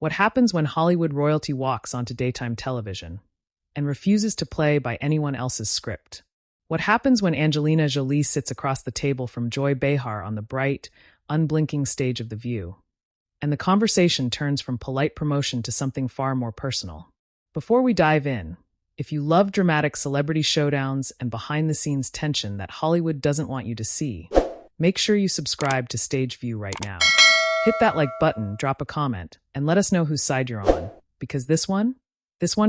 What happens when Hollywood royalty walks onto daytime television and refuses to play by anyone else's script? What happens when Angelina Jolie sits across the table from Joy Behar on the bright, unblinking stage of The View, and the conversation turns from polite promotion to something far more personal? Before we dive in, if you love dramatic celebrity showdowns and behind-the-scenes tension that Hollywood doesn't want you to see, make sure you subscribe to Stage View right now. Hit that like button, drop a comment, and let us know whose side you're on, because this one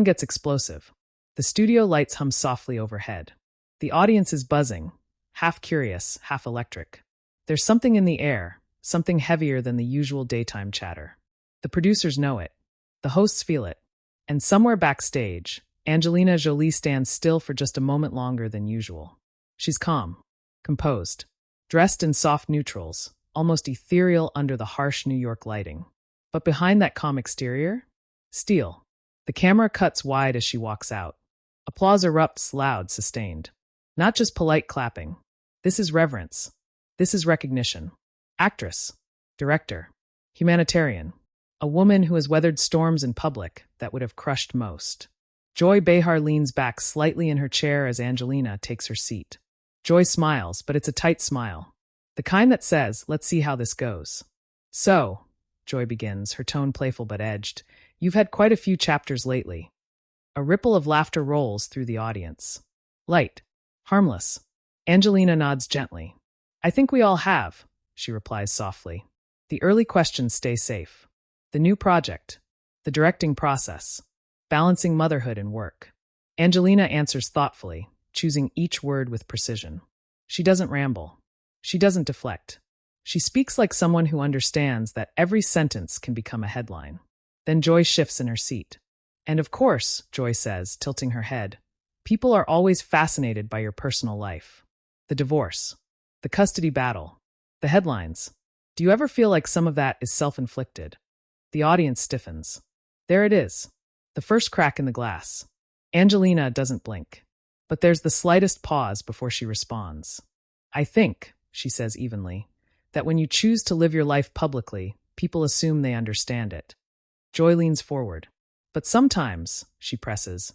gets explosive. The studio lights hum softly overhead. The audience is buzzing, half curious, half electric. There's something in the air, something heavier than the usual daytime chatter. The producers know it. The hosts feel it. And somewhere backstage, Angelina Jolie stands still for just a moment longer than usual. She's calm, composed, dressed in soft neutrals, almost ethereal under the harsh New York lighting. But behind that calm exterior, steel. The camera cuts wide as she walks out. Applause erupts loud, sustained. Not just polite clapping. This is reverence. This is recognition. Actress, director, humanitarian, a woman who has weathered storms in public that would have crushed most. Joy Behar leans back slightly in her chair as Angelina takes her seat. Joy smiles, but it's a tight smile. The kind that says, let's see how this goes. So, Joy begins, her tone playful but edged, you've had quite a few chapters lately. A ripple of laughter rolls through the audience. Light. Harmless. Angelina nods gently. I think we all have, she replies softly. The early questions stay safe. The new project. The directing process. Balancing motherhood and work. Angelina answers thoughtfully, choosing each word with precision. She doesn't ramble. She doesn't deflect. She speaks like someone who understands that every sentence can become a headline. Then Joy shifts in her seat. And of course, Joy says, tilting her head, people are always fascinated by your personal life. The divorce. The custody battle. The headlines. Do you ever feel like some of that is self-inflicted? The audience stiffens. There it is. The first crack in the glass. Angelina doesn't blink. But there's the slightest pause before she responds. I think, she says evenly, that when you choose to live your life publicly, people assume they understand it. Joy leans forward. But sometimes, she presses,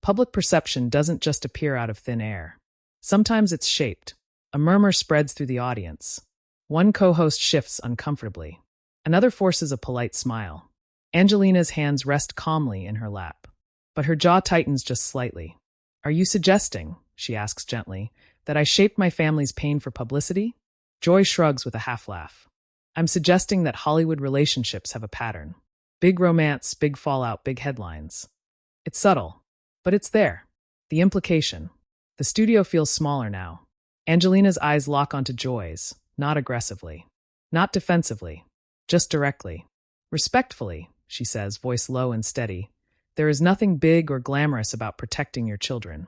public perception doesn't just appear out of thin air. Sometimes it's shaped. A murmur spreads through the audience. One co-host shifts uncomfortably. Another forces a polite smile. Angelina's hands rest calmly in her lap. But her jaw tightens just slightly. Are you suggesting, she asks gently, that I shaped my family's pain for publicity? Joy shrugs with a half-laugh. I'm suggesting that Hollywood relationships have a pattern. Big romance, big fallout, big headlines. It's subtle, but it's there. The implication. The studio feels smaller now. Angelina's eyes lock onto Joy's, not aggressively, not defensively, just directly. Respectfully, she says, voice low and steady, there is nothing big or glamorous about protecting your children.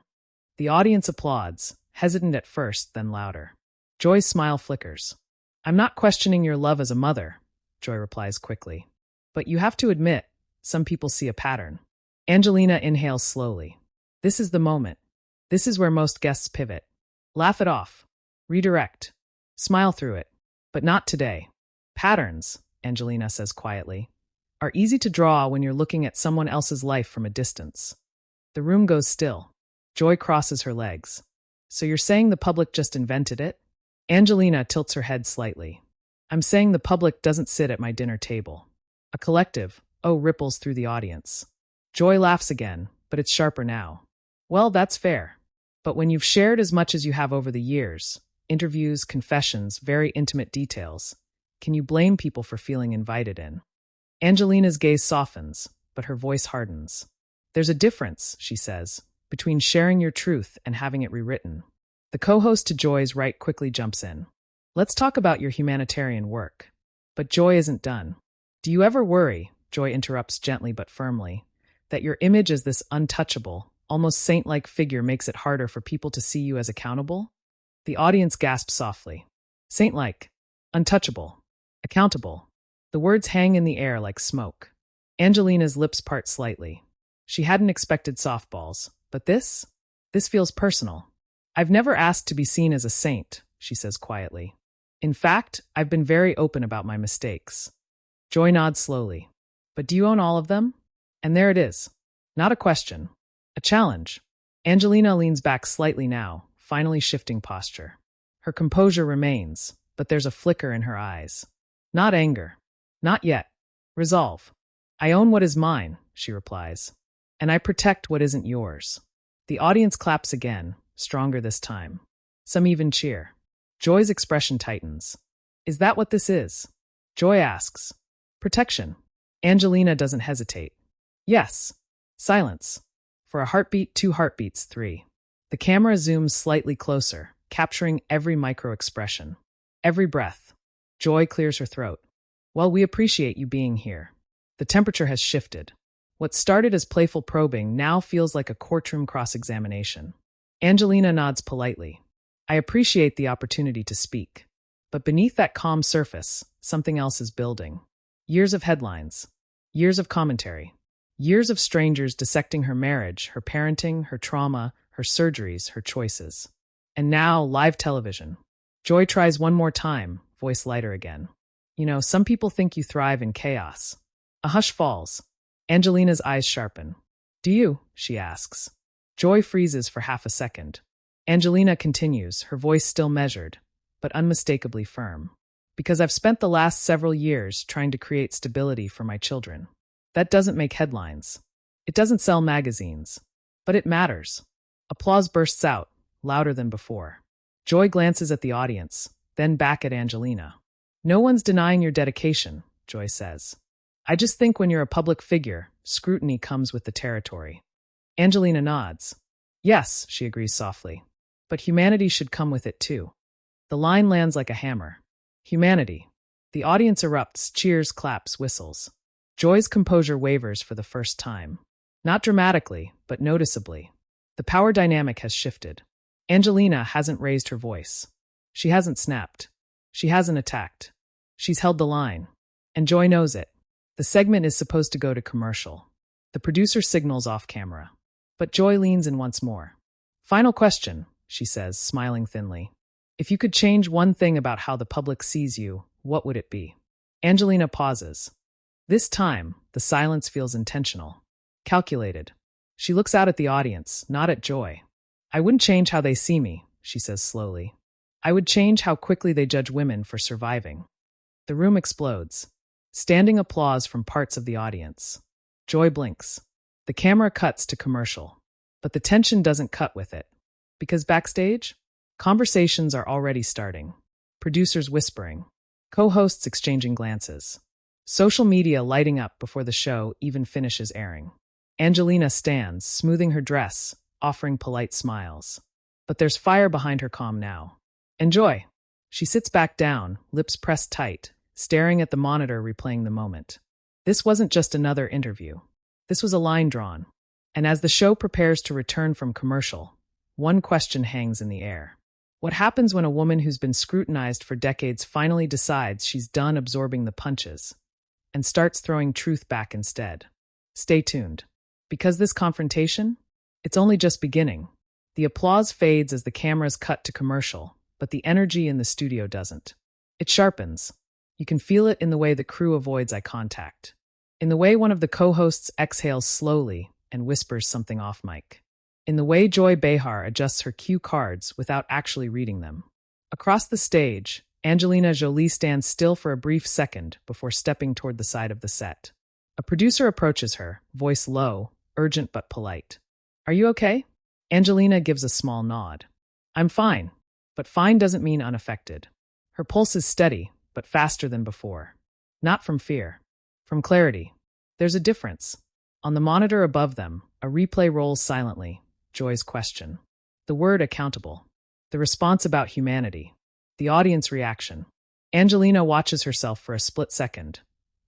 The audience applauds, hesitant at first, then louder. Joy's smile flickers. I'm not questioning your love as a mother, Joy replies quickly. But you have to admit, some people see a pattern. Angelina inhales slowly. This is the moment. This is where most guests pivot. Laugh it off. Redirect. Smile through it. But not today. Patterns, Angelina says quietly, are easy to draw when you're looking at someone else's life from a distance. The room goes still. Joy crosses her legs. So you're saying the public just invented it? Angelina tilts her head slightly. I'm saying the public doesn't sit at my dinner table. A collective, oh, ripples through the audience. Joy laughs again, but it's sharper now. Well, that's fair. But when you've shared as much as you have over the years, interviews, confessions, very intimate details, can you blame people for feeling invited in? Angelina's gaze softens, but her voice hardens. There's a difference, she says, between sharing your truth and having it rewritten. The co-host to Joy's right quickly jumps in. Let's talk about your humanitarian work. But Joy isn't done. Do you ever worry, Joy interrupts gently but firmly, that your image as this untouchable, almost saint-like figure makes it harder for people to see you as accountable? The audience gasps softly. Saint-like, untouchable, accountable. The words hang in the air like smoke. Angelina's lips part slightly. She hadn't expected softballs, but this feels personal. I've never asked to be seen as a saint, she says quietly. In fact, I've been very open about my mistakes. Joy nods slowly. But do you own all of them? And there it is. Not a question. A challenge. Angelina leans back slightly now, finally shifting posture. Her composure remains, but there's a flicker in her eyes. Not anger. Not yet. Resolve. I own what is mine, she replies. And I protect what isn't yours. The audience claps again, stronger this time. Some even cheer. Joy's expression tightens. Is that what this is? Joy asks. Protection. Angelina doesn't hesitate. Yes. Silence. For a heartbeat, 2 heartbeats, 3. The camera zooms slightly closer, capturing every micro-expression. Every breath. Joy clears her throat. Well, we appreciate you being here. The temperature has shifted. What started as playful probing now feels like a courtroom cross-examination. Angelina nods politely. I appreciate the opportunity to speak. But beneath that calm surface, something else is building. Years of headlines. Years of commentary. Years of strangers dissecting her marriage, her parenting, her trauma, her surgeries, her choices. And now, live television. Joy tries one more time, voice lighter again. You know, some people think you thrive in chaos. A hush falls. Angelina's eyes sharpen. Do you? She asks. Joy freezes for half a second. Angelina continues, her voice still measured, but unmistakably firm. Because I've spent the last several years trying to create stability for my children. That doesn't make headlines. It doesn't sell magazines. But it matters. Applause bursts out, louder than before. Joy glances at the audience, then back at Angelina. No one's denying your dedication, Joy says. I just think when you're a public figure, scrutiny comes with the territory. Angelina nods. Yes, she agrees softly. But humanity should come with it too. The line lands like a hammer. Humanity. The audience erupts, cheers, claps, whistles. Joy's composure wavers for the first time. Not dramatically, but noticeably. The power dynamic has shifted. Angelina hasn't raised her voice. She hasn't snapped. She hasn't attacked. She's held the line. And Joy knows it. The segment is supposed to go to commercial. The producer signals off camera. But Joy leans in once more. Final question, she says, smiling thinly. If you could change one thing about how the public sees you, what would it be? Angelina pauses. This time, the silence feels intentional. Calculated. She looks out at the audience, not at Joy. I wouldn't change how they see me, she says slowly. I would change how quickly they judge women for surviving. The room explodes. Standing applause from parts of the audience. Joy blinks. The camera cuts to commercial. But the tension doesn't cut with it. Because backstage, conversations are already starting. Producers whispering. Co-hosts exchanging glances. Social media lighting up before the show even finishes airing. Angelina stands, smoothing her dress, offering polite smiles. But there's fire behind her calm now. Enjoy. She sits back down, lips pressed tight, staring at the monitor replaying the moment. This wasn't just another interview. This was a line drawn. And as the show prepares to return from commercial, one question hangs in the air. What happens when a woman who's been scrutinized for decades finally decides she's done absorbing the punches and starts throwing truth back instead? Stay tuned. Because this confrontation, it's only just beginning. The applause fades as the cameras cut to commercial, but the energy in the studio doesn't. It sharpens. You can feel it in the way the crew avoids eye contact, in the way one of the co-hosts exhales slowly and whispers something off mic, in the way Joy Behar adjusts her cue cards without actually reading them. Across the stage, Angelina Jolie stands still for a brief second before stepping toward the side of the set. A producer approaches her, voice low, urgent but polite. Are you okay? Angelina gives a small nod. I'm fine, but fine doesn't mean unaffected. Her pulse is steady, but faster than before. Not from fear, from clarity. There's a difference. On the monitor above them, a replay rolls silently, Joy's question. The word accountable. The response about humanity. The audience reaction. Angelina watches herself for a split second,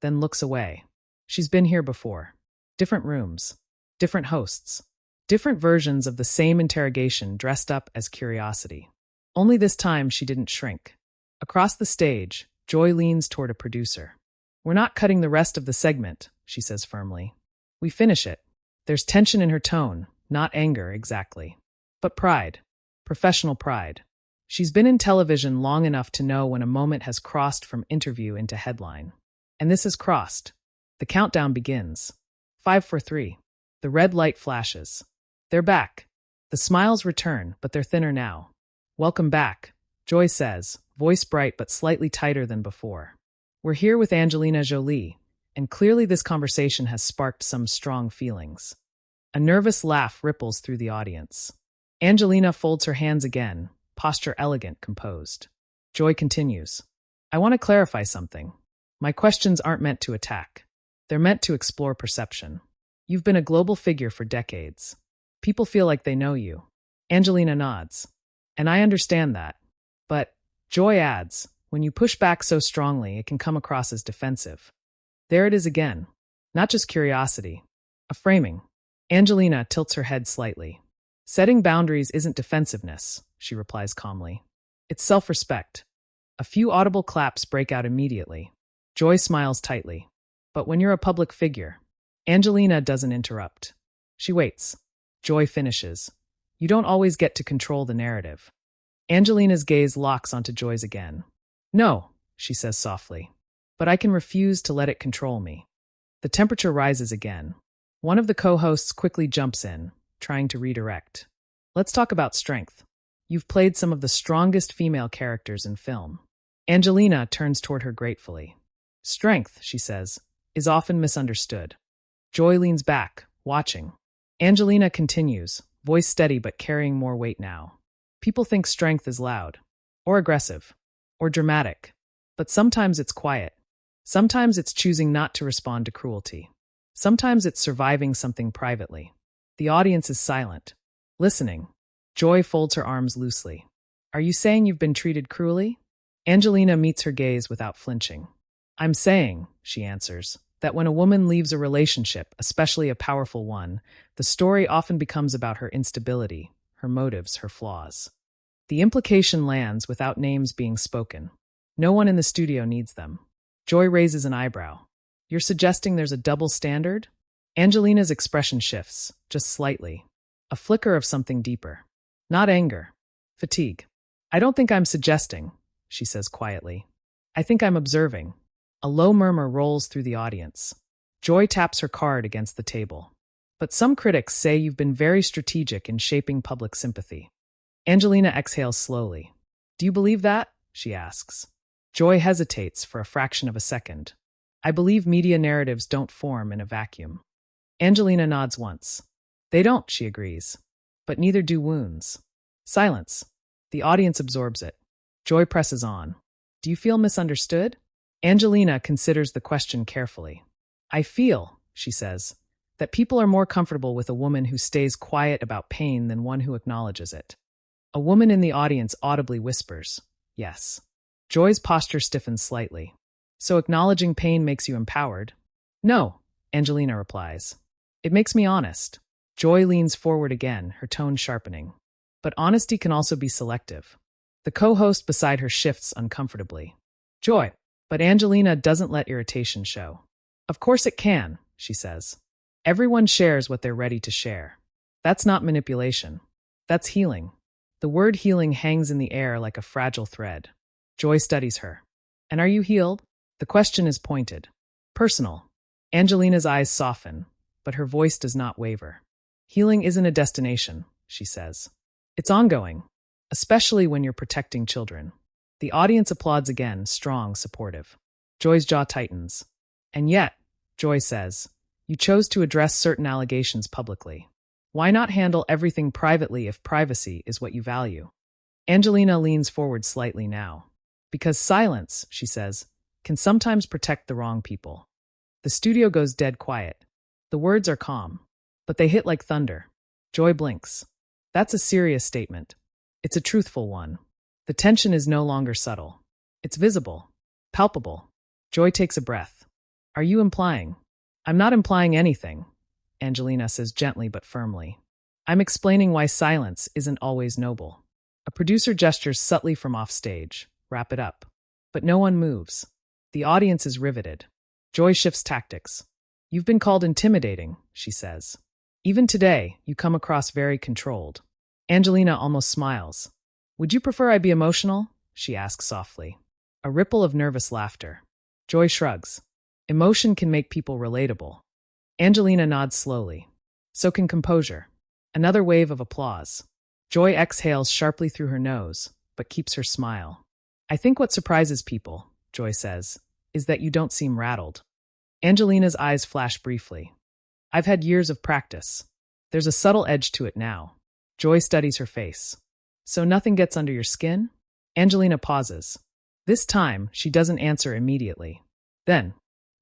then looks away. She's been here before. Different rooms. Different hosts. Different versions of the same interrogation dressed up as curiosity. Only this time she didn't shrink. Across the stage, Joy leans toward a producer. We're not cutting the rest of the segment, she says firmly. We finish it. There's tension in her tone, not anger exactly, but pride. Professional pride. She's been in television long enough to know when a moment has crossed from interview into headline. And this has crossed. The countdown begins. 5, 4, 3. The red light flashes. They're back. The smiles return, but they're thinner now. Welcome back, Joy says, voice bright but slightly tighter than before. We're here with Angelina Jolie, and clearly this conversation has sparked some strong feelings. A nervous laugh ripples through the audience. Angelina folds her hands again, posture elegant, composed. Joy continues. I want to clarify something. My questions aren't meant to attack. They're meant to explore perception. You've been a global figure for decades. People feel like they know you. Angelina nods. And I understand that. But, Joy adds, when you push back so strongly, it can come across as defensive. There it is again. Not just curiosity. A framing. Angelina tilts her head slightly. Setting boundaries isn't defensiveness, she replies calmly. It's self-respect. A few audible claps break out immediately. Joy smiles tightly. But when you're a public figure, Angelina doesn't interrupt. She waits. Joy finishes. You don't always get to control the narrative. Angelina's gaze locks onto Joy's again. No, she says softly. But I can refuse to let it control me. The temperature rises again. One of the co-hosts quickly jumps in, trying to redirect. Let's talk about strength. You've played some of the strongest female characters in film. Angelina turns toward her gratefully. Strength, she says, is often misunderstood. Joy leans back, watching. Angelina continues, voice steady but carrying more weight now. People think strength is loud, or aggressive, or dramatic. But sometimes it's quiet. Sometimes it's choosing not to respond to cruelty. Sometimes it's surviving something privately. The audience is silent, listening. Joy folds her arms loosely. Are you saying you've been treated cruelly? Angelina meets her gaze without flinching. I'm saying, she answers, that when a woman leaves a relationship, especially a powerful one, the story often becomes about her instability, her motives, her flaws. The implication lands without names being spoken. No one in the studio needs them. Joy raises an eyebrow. You're suggesting there's a double standard? Angelina's expression shifts, just slightly. A flicker of something deeper. Not anger. Fatigue. I don't think I'm suggesting, she says quietly. I think I'm observing. A low murmur rolls through the audience. Joy taps her card against the table. But some critics say you've been very strategic in shaping public sympathy. Angelina exhales slowly. Do you believe that? She asks. Joy hesitates for a fraction of a second. I believe media narratives don't form in a vacuum. Angelina nods once. They don't, she agrees. But neither do wounds. Silence. The audience absorbs it. Joy presses on. Do you feel misunderstood? Angelina considers the question carefully. I feel, she says, that people are more comfortable with a woman who stays quiet about pain than one who acknowledges it. A woman in the audience audibly whispers, yes. Joy's posture stiffens slightly. So acknowledging pain makes you empowered? No, Angelina replies. It makes me honest. Joy leans forward again, her tone sharpening. But honesty can also be selective. The co-host beside her shifts uncomfortably. Joy. But Angelina doesn't let irritation show. Of course it can, she says. Everyone shares what they're ready to share. That's not manipulation. That's healing. The word healing hangs in the air like a fragile thread. Joy studies her. And are you healed? The question is pointed. Personal. Angelina's eyes soften, but her voice does not waver. Healing isn't a destination, she says. It's ongoing, especially when you're protecting children. The audience applauds again, strong, supportive. Joy's jaw tightens. And yet, Joy says, you chose to address certain allegations publicly. Why not handle everything privately if privacy is what you value? Angelina leans forward slightly now. Because silence, she says, can sometimes protect the wrong people. The studio goes dead quiet. The words are calm, but they hit like thunder. Joy blinks. That's a serious statement. It's a truthful one. The tension is no longer subtle. It's visible, palpable. Joy takes a breath. Are you implying? I'm not implying anything, Angelina says gently but firmly. I'm explaining why silence isn't always noble. A producer gestures subtly from offstage. Wrap it up. But no one moves. The audience is riveted. Joy shifts tactics. You've been called intimidating, she says. Even today, you come across very controlled. Angelina almost smiles. Would you prefer I be emotional? She asks softly. A ripple of nervous laughter. Joy shrugs. Emotion can make people relatable. Angelina nods slowly. So can composure. Another wave of applause. Joy exhales sharply through her nose, but keeps her smile. I think what surprises people, Joy says, is that you don't seem rattled. Angelina's eyes flash briefly. I've had years of practice. There's a subtle edge to it now. Joy studies her face. So nothing gets under your skin? Angelina pauses. This time, she doesn't answer immediately. Then,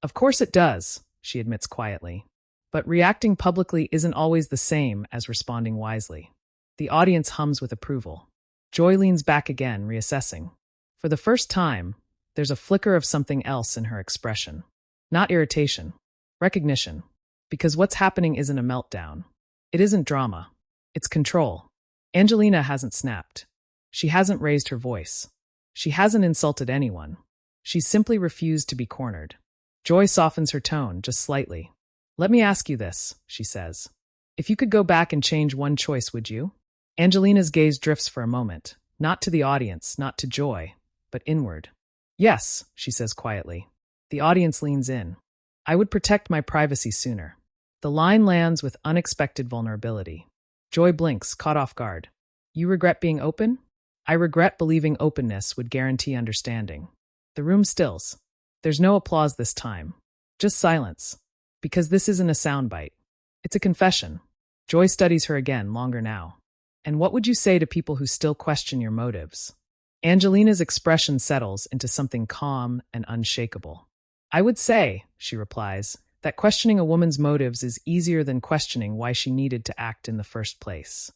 of course it does, she admits quietly. But reacting publicly isn't always the same as responding wisely. The audience hums with approval. Joy leans back again, reassessing. For the first time, there's a flicker of something else in her expression. Not irritation. Recognition. Because what's happening isn't a meltdown. It isn't drama. It's control. Angelina hasn't snapped. She hasn't raised her voice. She hasn't insulted anyone. She's simply refused to be cornered. Joy softens her tone just slightly. Let me ask you this, she says. If you could go back and change one choice, would you? Angelina's gaze drifts for a moment, not to the audience, not to Joy, but inward. Yes, she says quietly. The audience leans in. I would protect my privacy sooner. The line lands with unexpected vulnerability. Joy blinks, caught off guard. You regret being open? I regret believing openness would guarantee understanding. The room stills. There's no applause this time. Just silence. Because this isn't a soundbite. It's a confession. Joy studies her again, longer now. And what would you say to people who still question your motives? Angelina's expression settles into something calm and unshakable. I would say, she replies, that questioning a woman's motives is easier than questioning why she needed to act in the first place.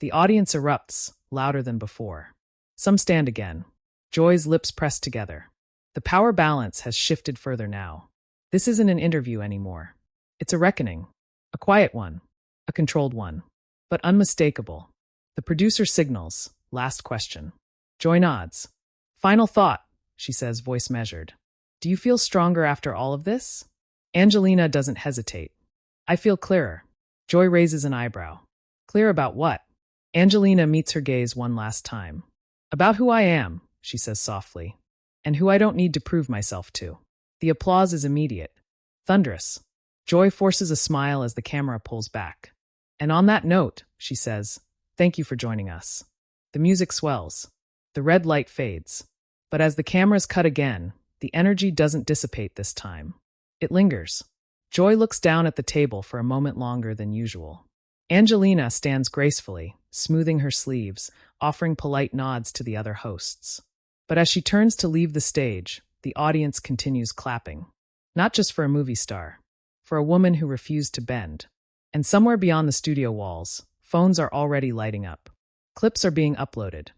The audience erupts, louder than before. Some stand again. Joy's lips press together. The power balance has shifted further now. This isn't an interview anymore. It's a reckoning. A quiet one. A controlled one. But unmistakable. The producer signals. Last question. Joy nods. Final thought, she says, voice measured. Do you feel stronger after all of this? Angelina doesn't hesitate. I feel clearer. Joy raises an eyebrow. Clear about what? Angelina meets her gaze one last time. About who I am, she says softly, and who I don't need to prove myself to. The applause is immediate. Thunderous. Joy forces a smile as the camera pulls back. And on that note, she says, thank you for joining us. The music swells. The red light fades. But as the cameras cut again, the energy doesn't dissipate this time. It lingers. Joy looks down at the table for a moment longer than usual. Angelina stands gracefully, smoothing her sleeves, offering polite nods to the other hosts. But as she turns to leave the stage, the audience continues clapping. Not just for a movie star, for a woman who refused to bend. And somewhere beyond the studio walls, phones are already lighting up. Clips are being uploaded.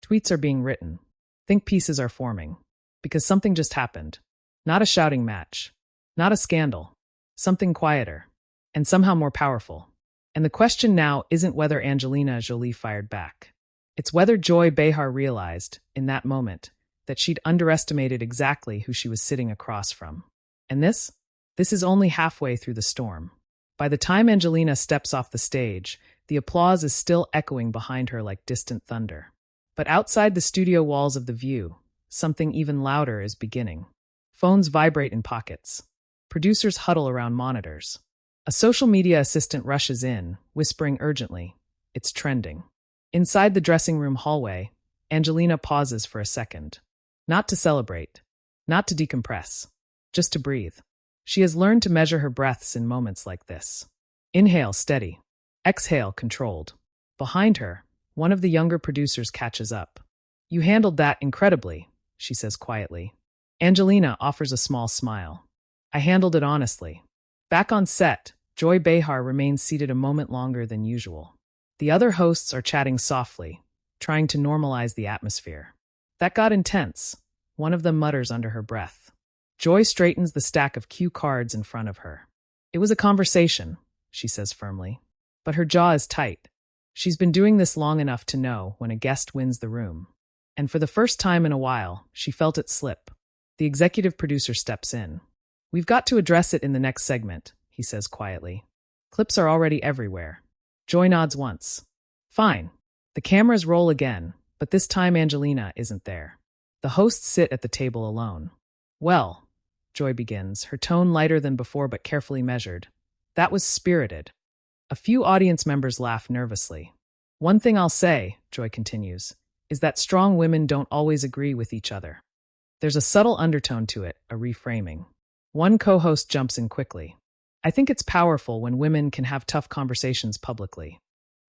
Tweets are being written. Think pieces are forming. Because something just happened. Not a shouting match. Not a scandal. Something quieter. And somehow more powerful. And the question now isn't whether Angelina Jolie fired back. It's whether Joy Behar realized, in that moment, that she'd underestimated exactly who she was sitting across from. And this is only halfway through the storm. By the time Angelina steps off the stage, the applause is still echoing behind her like distant thunder. But outside the studio walls of The View, something even louder is beginning. Phones vibrate in pockets. Producers huddle around monitors. A social media assistant rushes in, whispering urgently, "It's trending." Inside the dressing room hallway, Angelina pauses for a second. Not to celebrate, not to decompress, just to breathe. She has learned to measure her breaths in moments like this. Inhale, steady. Exhale, controlled. Behind her, one of the younger producers catches up. "You handled that incredibly," she says quietly. Angelina offers a small smile. "I handled it honestly." Back on set, Joy Behar remains seated a moment longer than usual. The other hosts are chatting softly, trying to normalize the atmosphere. "That got intense," one of them mutters under her breath. Joy straightens the stack of cue cards in front of her. "It was a conversation," she says firmly. But her jaw is tight. She's been doing this long enough to know when a guest wins the room. And for the first time in a while, she felt it slip. The executive producer steps in. "We've got to address it in the next segment," he says quietly. "Clips are already everywhere." Joy nods once. "Fine." The cameras roll again, but this time Angelina isn't there. The hosts sit at the table alone. "Well," Joy begins, her tone lighter than before but carefully measured. That was spirited. A few audience members laugh nervously. One thing I'll say, Joy continues, is that strong women don't always agree with each other. There's a subtle undertone to it, a reframing. One co-host jumps in quickly. I think it's powerful when women can have tough conversations publicly.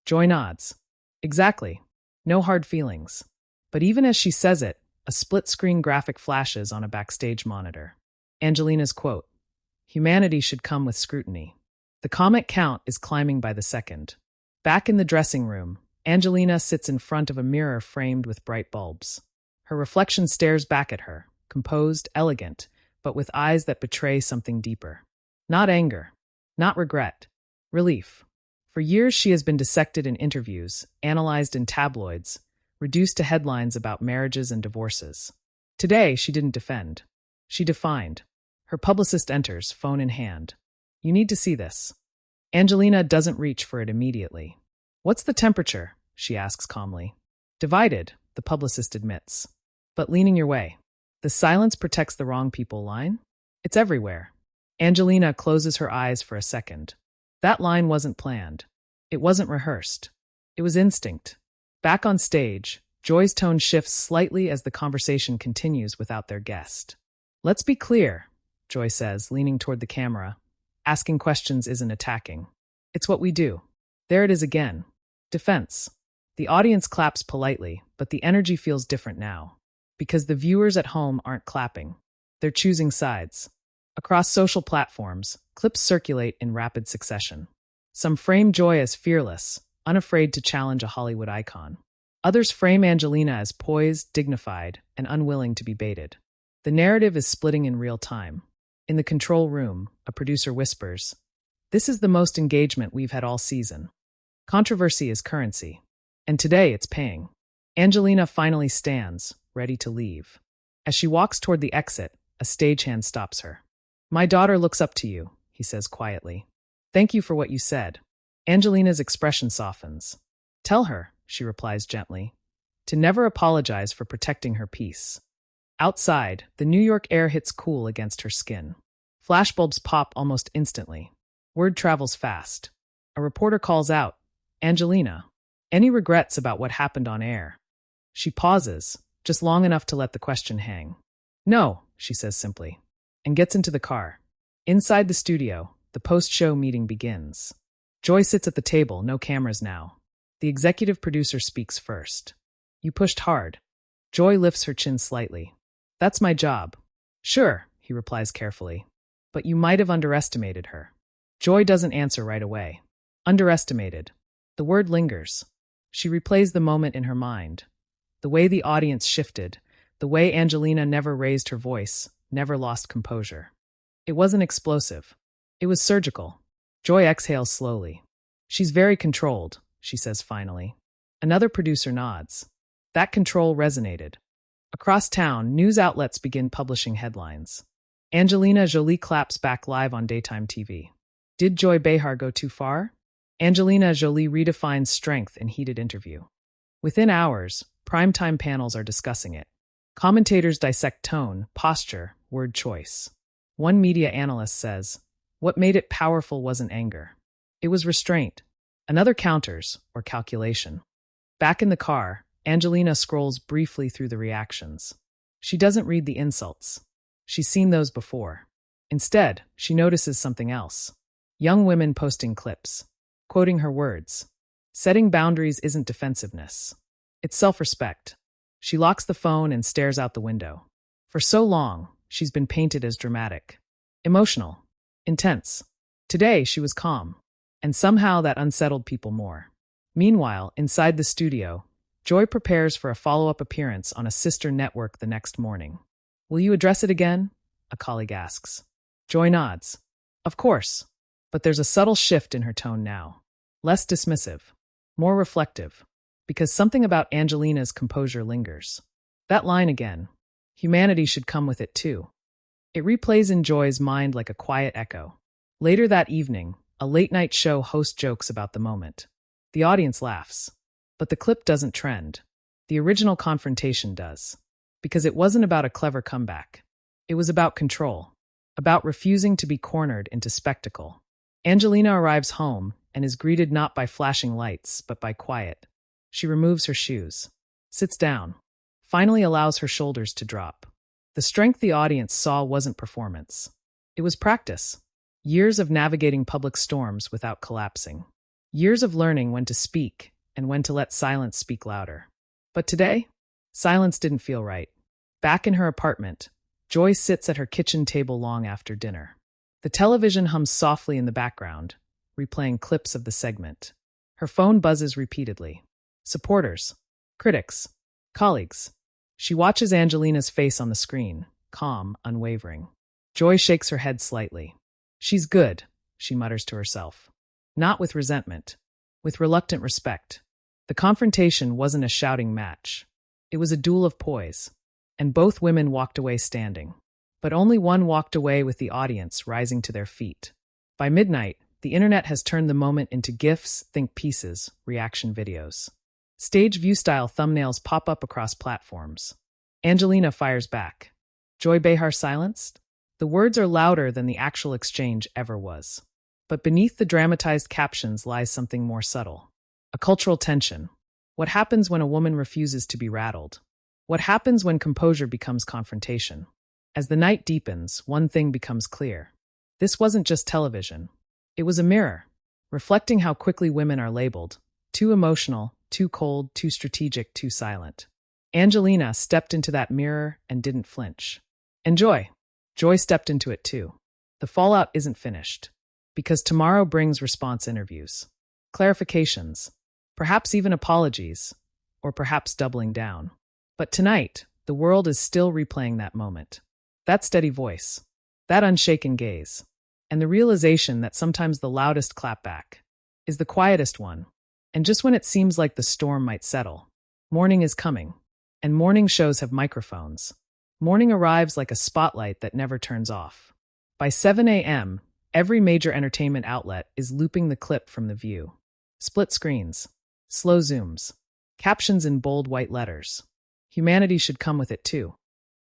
Joy nods. Exactly. No hard feelings. But even as she says it, a split-screen graphic flashes on a backstage monitor. Angelina's quote, "Humanity should come with scrutiny." The comment count is climbing by the second. Back in the dressing room, Angelina sits in front of a mirror framed with bright bulbs. Her reflection stares back at her, composed, elegant, but with eyes that betray something deeper. Not anger, not regret, relief. For years she has been dissected in interviews, analyzed in tabloids, reduced to headlines about marriages and divorces. Today she didn't defend. She defined. Her publicist enters, phone in hand. You need to see this. Angelina doesn't reach for it immediately. What's the temperature? She asks calmly. Divided, the publicist admits. But leaning your way. The silence protects the wrong people line? It's everywhere. Angelina closes her eyes for a second. That line wasn't planned. It wasn't rehearsed. It was instinct. Back on stage, Joy's tone shifts slightly as the conversation continues without their guest. Let's be clear, Joy says, leaning toward the camera. Asking questions isn't attacking. It's what we do. There it is again. Defense. The audience claps politely, but the energy feels different now. Because the viewers at home aren't clapping. They're choosing sides. Across social platforms, clips circulate in rapid succession. Some frame Joy as fearless, unafraid to challenge a Hollywood icon. Others frame Angelina as poised, dignified, and unwilling to be baited. The narrative is splitting in real time. In the control room, a producer whispers, "This is the most engagement we've had all season." Controversy is currency. And today it's paying. Angelina finally stands, ready to leave. As she walks toward the exit, a stagehand stops her. "My daughter looks up to you," he says quietly. "Thank you for what you said." Angelina's expression softens. "Tell her," she replies gently, "to never apologize for protecting her peace." Outside, the New York air hits cool against her skin. Flashbulbs pop almost instantly. Word travels fast. A reporter calls out, "Angelina, any regrets about what happened on air?" She pauses, just long enough to let the question hang. "No," she says simply, and gets into the car. Inside the studio, the post-show meeting begins. Joy sits at the table, no cameras now. The executive producer speaks first. "You pushed hard." Joy lifts her chin slightly. "That's my job." "Sure," he replies carefully. "But you might have underestimated her." Joy doesn't answer right away. Underestimated. The word lingers. She replays the moment in her mind. The way the audience shifted, the way Angelina never raised her voice, never lost composure. It wasn't explosive. It was surgical. Joy exhales slowly. "She's very controlled," she says finally. Another producer nods. That control resonated. Across town, news outlets begin publishing headlines. Angelina Jolie claps back live on daytime TV. Did Joy Behar go too far? Angelina Jolie redefines strength in heated interview. Within hours, primetime panels are discussing it. Commentators dissect tone, posture, word choice. One media analyst says, "What made it powerful wasn't anger. It was restraint." Another counters, or calculation. Back in the car, Angelina scrolls briefly through the reactions. She doesn't read the insults. She's seen those before. Instead, she notices something else. Young women posting clips, quoting her words. Setting boundaries isn't defensiveness. It's self-respect. She locks the phone and stares out the window. For so long, she's been painted as dramatic, emotional, intense. Today, she was calm, and somehow that unsettled people more. Meanwhile, inside the studio, Joy prepares for a follow-up appearance on a sister network the next morning. "Will you address it again?" a colleague asks. Joy nods. "Of course." But there's a subtle shift in her tone now. Less dismissive, more reflective, because something about Angelina's composure lingers. That line again. Humanity should come with it too. It replays in Joy's mind like a quiet echo. Later that evening, a late-night show host jokes about the moment. The audience laughs. But the clip doesn't trend. The original confrontation does. Because it wasn't about a clever comeback. It was about control. about refusing to be cornered into spectacle. Angelina arrives home and is greeted not by flashing lights, but by quiet. She removes her shoes, sits down, finally allows her shoulders to drop. The strength the audience saw wasn't performance. It was practice. Years of navigating public storms without collapsing. Years of learning when to speak and when to let silence speak louder. But today, silence didn't feel right. Back in her apartment, Joy sits at her kitchen table long after dinner. The television hums softly in the background, replaying clips of the segment. Her phone buzzes repeatedly. Supporters, critics, colleagues. She watches Angelina's face on the screen, calm, unwavering. Joy shakes her head slightly. She's good, she mutters to herself. Not with resentment, with reluctant respect. The confrontation wasn't a shouting match. It was a duel of poise, and both women walked away standing. But only one walked away with the audience rising to their feet. By midnight, the internet has turned the moment into GIFs, think pieces, reaction videos. Stage view-style thumbnails pop up across platforms. Angelina fires back. Joy Behar silenced? The words are louder than the actual exchange ever was. But beneath the dramatized captions lies something more subtle. A cultural tension. What happens when a woman refuses to be rattled? What happens when composure becomes confrontation? As the night deepens, one thing becomes clear. This wasn't just television. It was a mirror, reflecting how quickly women are labeled. Too emotional, too cold, too strategic, too silent. Angelina stepped into that mirror and didn't flinch. And Joy stepped into it too. The fallout isn't finished, because tomorrow brings response interviews, clarifications, perhaps even apologies, or perhaps doubling down. But tonight, the world is still replaying that moment. That steady voice, that unshaken gaze, and the realization that sometimes the loudest clapback is the quietest one. And just when it seems like the storm might settle, morning is coming, and morning shows have microphones. Morning arrives like a spotlight that never turns off. By 7 a.m., every major entertainment outlet is looping the clip from The View. Split screens, slow zooms, captions in bold white letters. Humanity should come with it too.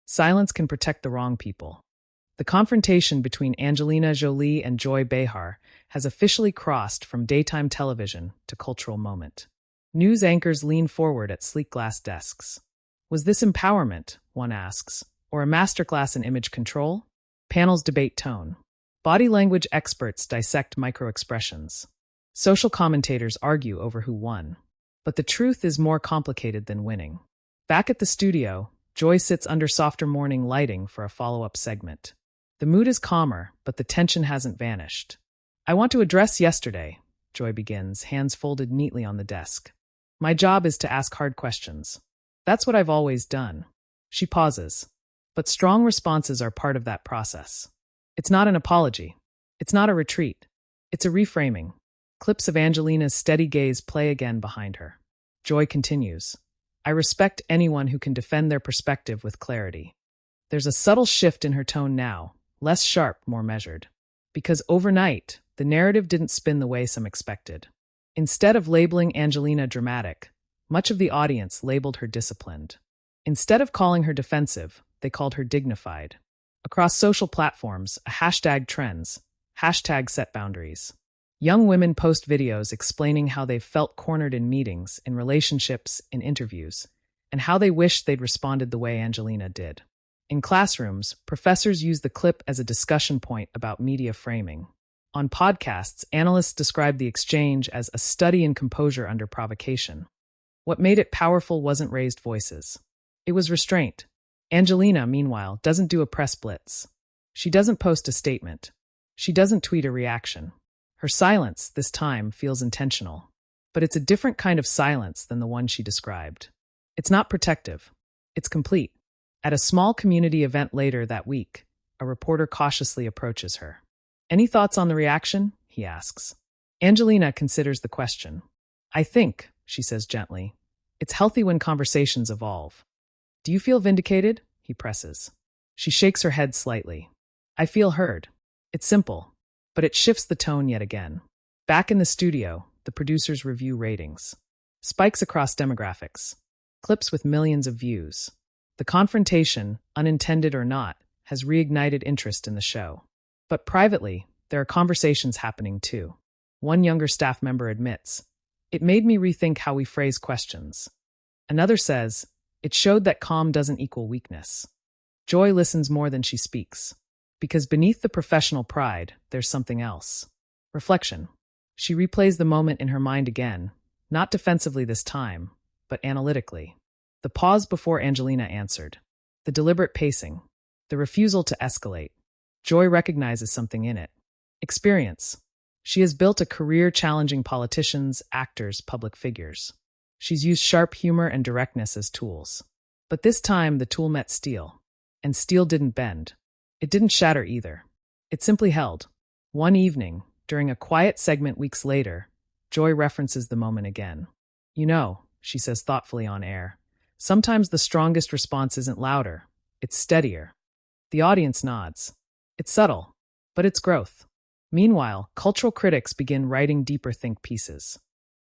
Silence can protect the wrong people. The confrontation between Angelina Jolie and Joy Behar has officially crossed from daytime television to cultural moment. News anchors lean forward at sleek glass desks. Was this empowerment, one asks, or a masterclass in image control? Panels debate tone. Body language experts dissect microexpressions. Social commentators argue over who won. But the truth is more complicated than winning. Back at the studio, Joy sits under softer morning lighting for a follow-up segment. The mood is calmer, but the tension hasn't vanished. I want to address yesterday, Joy begins, hands folded neatly on the desk. My job is to ask hard questions. That's what I've always done. She pauses. But strong responses are part of that process. It's not an apology. It's not a retreat. It's a reframing. Clips of Angelina's steady gaze play again behind her. Joy continues. I respect anyone who can defend their perspective with clarity. There's a subtle shift in her tone now, less sharp, more measured. Because overnight, the narrative didn't spin the way some expected. Instead of labeling Angelina dramatic, much of the audience labeled her disciplined. Instead of calling her defensive, they called her dignified. Across social platforms, a hashtag trends, hashtag set boundaries. Young women post videos explaining how they've felt cornered in meetings, in relationships, in interviews, and how they wished they'd responded the way Angelina did. In classrooms, professors use the clip as a discussion point about media framing. On podcasts, analysts describe the exchange as a study in composure under provocation. What made it powerful wasn't raised voices. It was restraint. Angelina, meanwhile, doesn't do a press blitz. She doesn't post a statement. She doesn't tweet a reaction. Her silence, this time, feels intentional. But it's a different kind of silence than the one she described. It's not protective. It's complete. At a small community event later that week, a reporter cautiously approaches her. Any thoughts on the reaction? He asks. Angelina considers the question. I think, she says gently, it's healthy when conversations evolve. Do you feel vindicated? He presses. She shakes her head slightly. I feel heard. It's simple, but it shifts the tone yet again. Back in the studio, the producers review ratings. Spikes across demographics. Clips with millions of views. The confrontation, unintended or not, has reignited interest in the show. But privately, there are conversations happening too. One younger staff member admits, "It made me rethink how we phrase questions." Another says, "It showed that calm doesn't equal weakness." Joy listens more than she speaks. Because beneath the professional pride, there's something else. Reflection. She replays the moment in her mind again, not defensively this time, but analytically. The pause before Angelina answered. The deliberate pacing. The refusal to escalate. Joy recognizes something in it. Experience. She has built a career challenging politicians, actors, public figures. She's used sharp humor and directness as tools. But this time, the tool met steel. And steel didn't bend. It didn't shatter either. It simply held. One evening, during a quiet segment weeks later, Joy references the moment again. "You know," she says thoughtfully on air, "sometimes the strongest response isn't louder. It's steadier." The audience nods. It's subtle, but it's growth. Meanwhile, cultural critics begin writing deeper think pieces.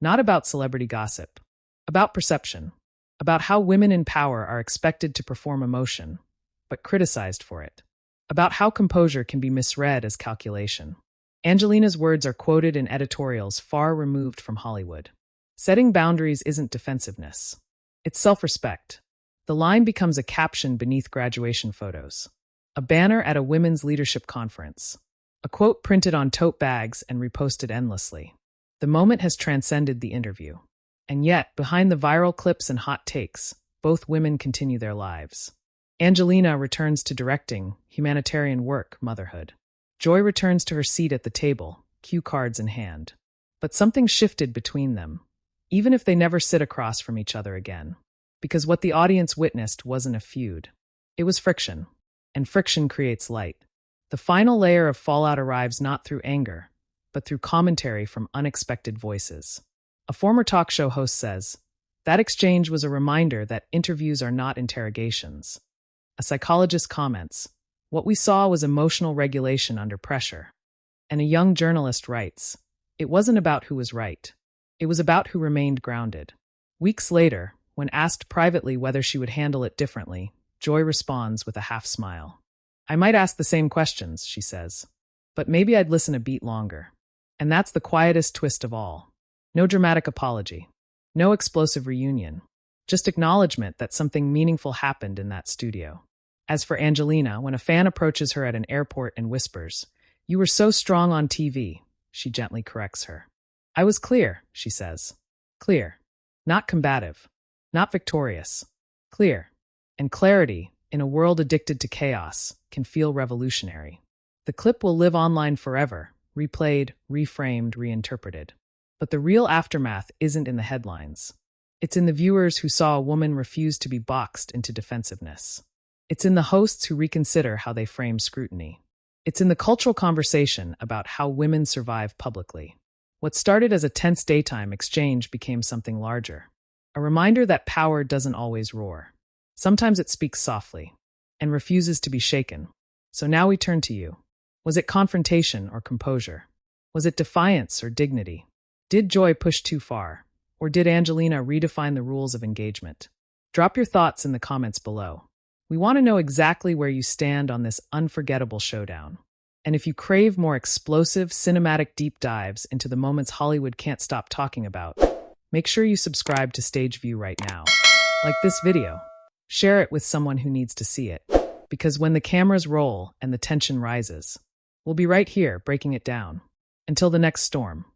Not about celebrity gossip. About perception. About how women in power are expected to perform emotion, but criticized for it. About how composure can be misread as calculation. Angelina's words are quoted in editorials far removed from Hollywood. Setting boundaries isn't defensiveness. It's self-respect. The line becomes a caption beneath graduation photos. A banner at a women's leadership conference. A quote printed on tote bags and reposted endlessly. The moment has transcended the interview. And yet, behind the viral clips and hot takes, both women continue their lives. Angelina returns to directing, humanitarian work, motherhood. Joy returns to her seat at the table, cue cards in hand. But something shifted between them, even if they never sit across from each other again. Because what the audience witnessed wasn't a feud. It was friction. And friction creates light. The final layer of fallout arrives not through anger, but through commentary from unexpected voices. A former talk show host says, "That exchange was a reminder that interviews are not interrogations." A psychologist comments, "What we saw was emotional regulation under pressure." And a young journalist writes, "It wasn't about who was right. It was about who remained grounded." Weeks later, when asked privately whether she would handle it differently, Joy responds with a half smile. "I might ask the same questions," she says, "but maybe I'd listen a beat longer." And that's the quietest twist of all. No dramatic apology. No explosive reunion. Just acknowledgement that something meaningful happened in that studio. As for Angelina, when a fan approaches her at an airport and whispers, "You were so strong on TV," she gently corrects her. "I was clear," she says. Clear. Not combative. Not victorious. Clear. And clarity, in a world addicted to chaos, can feel revolutionary. The clip will live online forever, replayed, reframed, reinterpreted. But the real aftermath isn't in the headlines. It's in the viewers who saw a woman refuse to be boxed into defensiveness. It's in the hosts who reconsider how they frame scrutiny. It's in the cultural conversation about how women survive publicly. What started as a tense daytime exchange became something larger. A reminder that power doesn't always roar. Sometimes it speaks softly and refuses to be shaken. So now we turn to you. Was it confrontation or composure? Was it defiance or dignity? Did Joy push too far? Or did Angelina redefine the rules of engagement? Drop your thoughts in the comments below. We want to know exactly where you stand on this unforgettable showdown. And if you crave more explosive, cinematic deep dives into the moments Hollywood can't stop talking about, make sure you subscribe to Stage View right now. Like this video. Share it with someone who needs to see it. Because when the cameras roll and the tension rises, we'll be right here breaking it down. Until the next storm.